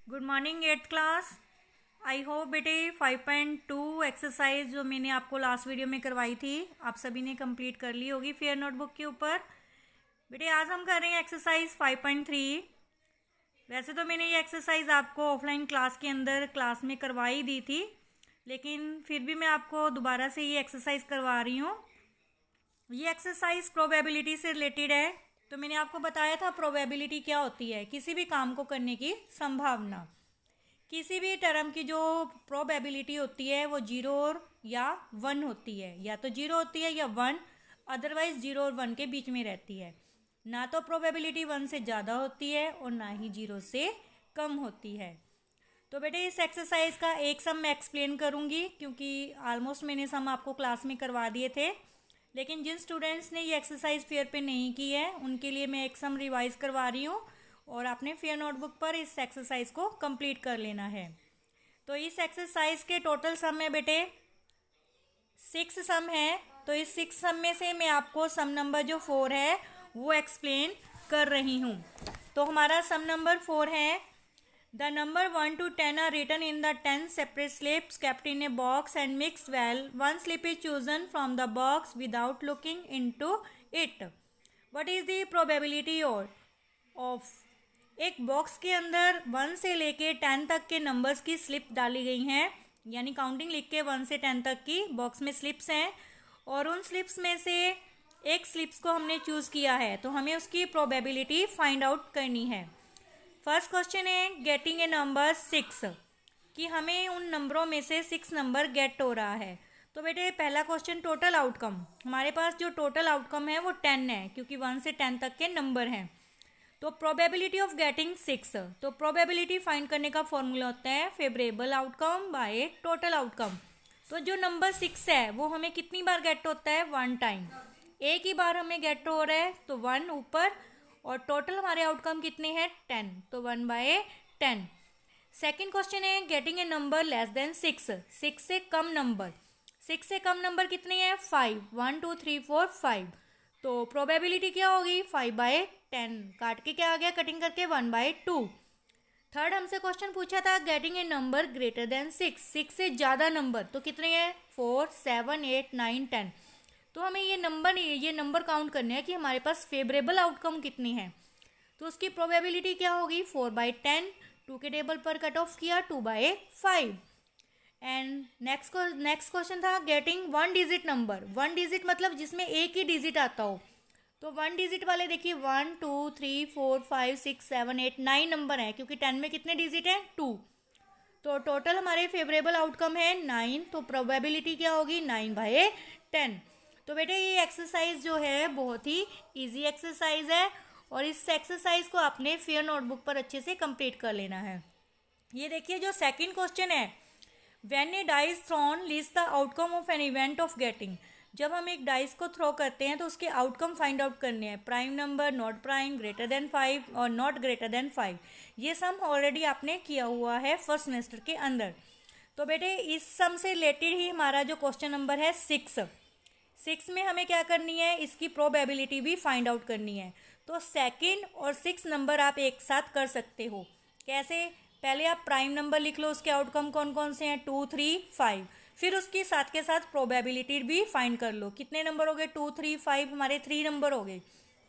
Good morning eighth class. I hope बेटे 5.2 exercise जो मैंने आपको लास्ट वीडियो में करवाई थी आप सभी ने कंप्लीट कर ली होगी फेयर नोटबुक के ऊपर। बेटे आज हम कर रहे हैं एक्सरसाइज 5.3। वैसे तो मैंने ये एक्सरसाइज आपको ऑफलाइन क्लास के अंदर क्लास में करवाई दी थी, लेकिन फिर भी मैं आपको दोबारा से ये एक्सरसाइज करवा रही हूँ। ये एक्सरसाइज प्रोबेबिलिटी से रिलेटेड है। तो मैंने आपको बताया था प्रोबेबिलिटी क्या होती है, किसी भी काम को करने की संभावना। किसी भी टर्म की जो प्रोबेबिलिटी होती है वो 0 और या 1 होती है, या तो 0 होती है या 1, अदरवाइज 0 और 1 के बीच में रहती है। ना तो प्रोबेबिलिटी 1 से ज़्यादा होती है और ना ही 0 से कम होती है। तो बेटे इस एक्सरसाइज का एक सम मैं एक्सप्लेन करूँगी, क्योंकि ऑलमोस्ट मैंने सम आपको क्लास में करवा दिए थे, लेकिन जिन स्टूडेंट्स ने ये एक्सरसाइज फेयर पे नहीं की है उनके लिए मैं एक सम रिवाइज करवा रही हूँ और आपने फेयर नोटबुक पर इस एक्सरसाइज को कंप्लीट कर लेना है। तो इस एक्सरसाइज के टोटल सम में बेटे 6 सम है। तो इस 6 सम में से मैं आपको सम नंबर जो 4 है वो एक्सप्लेन कर रही हूँ। तो हमारा सम नंबर 4 है, the number 1 to 10 are written in the 10 separate slips kept in a box and mixed well. One slip is chosen from the box without looking into it. What is the probability of एक box के अंदर 1 से लेके 10 तक के numbers की slip डाली गई हैं, यानी काउंटिंग लिख के 1 से 10 तक की बॉक्स में स्लिप्स हैं, और उन स्लिप्स में से एक स्लिप्स को हमने चूज़ किया है, तो हमें उसकी प्रोबेबिलिटी फाइंड आउट करनी है। फर्स्ट क्वेश्चन है गेटिंग ए नंबर 6, कि हमें उन नंबरों में से 6 नंबर गेट हो रहा है। तो बेटे पहला क्वेश्चन टोटल आउटकम, हमारे पास जो टोटल आउटकम है वो 10 है, क्योंकि 1 से 10 तक के नंबर हैं। तो प्रोबेबिलिटी ऑफ गेटिंग 6, तो प्रोबेबिलिटी फाइंड करने का फॉर्मूला होता है favourable outcome by total outcome. तो जो नंबर 6 है वो हमें कितनी बार गेट होता है, 1 टाइम, एक ही बार हमें गेट हो रहा है, तो 1 ऊपर, और टोटल हमारे आउटकम कितने हैं 10, तो 1/10। सेकेंड क्वेश्चन है getting a number less than 6, 6 से कम नंबर, 6 से कम नंबर कितने हैं 5, 1 2 3 4 5, तो प्रोबेबिलिटी क्या होगी 5/10, काट के क्या आ गया कटिंग करके 1/2। थर्ड हमसे क्वेश्चन पूछा था getting a number greater than 6, 6 से ज़्यादा नंबर, तो कितने हैं 4 7 8 9 10, तो हमें ये नंबर काउंट करने हैं कि हमारे पास फेवरेबल आउटकम कितनी है। तो उसकी प्रोबेबिलिटी क्या होगी 4/10, 2 के टेबल पर कट ऑफ किया 2/5। एंड नेक्स्ट क्वेश्चन था गेटिंग 1 डिजिट नंबर, 1 डिजिट मतलब जिसमें एक ही डिजिट आता हो। तो 1 डिजिट वाले देखिए 1 2 3 4 5 6 7 8 9 नंबर है, क्योंकि 10 में कितने डिजिट हैं 2, तो टोटल हमारे फेवरेबल आउटकम है 9, तो प्रोबेबिलिटी क्या होगी 9/10। तो बेटे ये एक्सरसाइज जो है बहुत ही इजी एक्सरसाइज है, और इस एक्सरसाइज को आपने फेयर नोटबुक पर अच्छे से कंप्लीट कर लेना है। ये देखिए जो सेकंड क्वेश्चन है, when a dice thrown list the outcome of an event of getting, जब हम एक डाइस को थ्रो करते हैं तो उसके आउटकम फाइंड आउट करने हैं, prime number, not prime, greater than 5 और नॉट ग्रेटर देन 5। ये सम ऑलरेडी आपने किया हुआ है फर्स्ट सेमेस्टर के अंदर। तो बेटे इस सम से रिलेटेड ही हमारा जो क्वेश्चन नंबर है 6 में हमें क्या करनी है, इसकी प्रोबेबिलिटी भी फाइंड आउट करनी है। तो सेकंड और 6 नंबर आप एक साथ कर सकते हो। कैसे, पहले आप प्राइम नंबर लिख लो, उसके आउटकम कौन कौन से हैं 2 3 5, फिर उसके साथ के साथ प्रोबेबिलिटी भी फाइंड कर लो। कितने नंबर हो गए 2 3 5, हमारे 3 नंबर हो गए,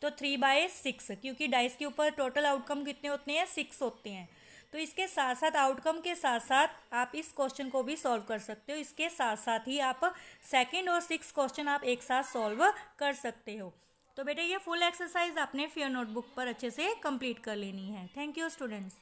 तो 3/6, क्योंकि डाइस के ऊपर टोटल आउटकम कितने होते हैं 6 होते हैं। तो इसके साथ साथ आउटकम के साथ साथ आप इस क्वेश्चन को भी सॉल्व कर सकते हो, इसके साथ साथ ही आप सेकंड और 6 क्वेश्चन आप एक साथ सॉल्व कर सकते हो। तो बेटे ये फुल एक्सरसाइज आपने फेयर नोटबुक पर अच्छे से कंप्लीट कर लेनी है। Thank you students.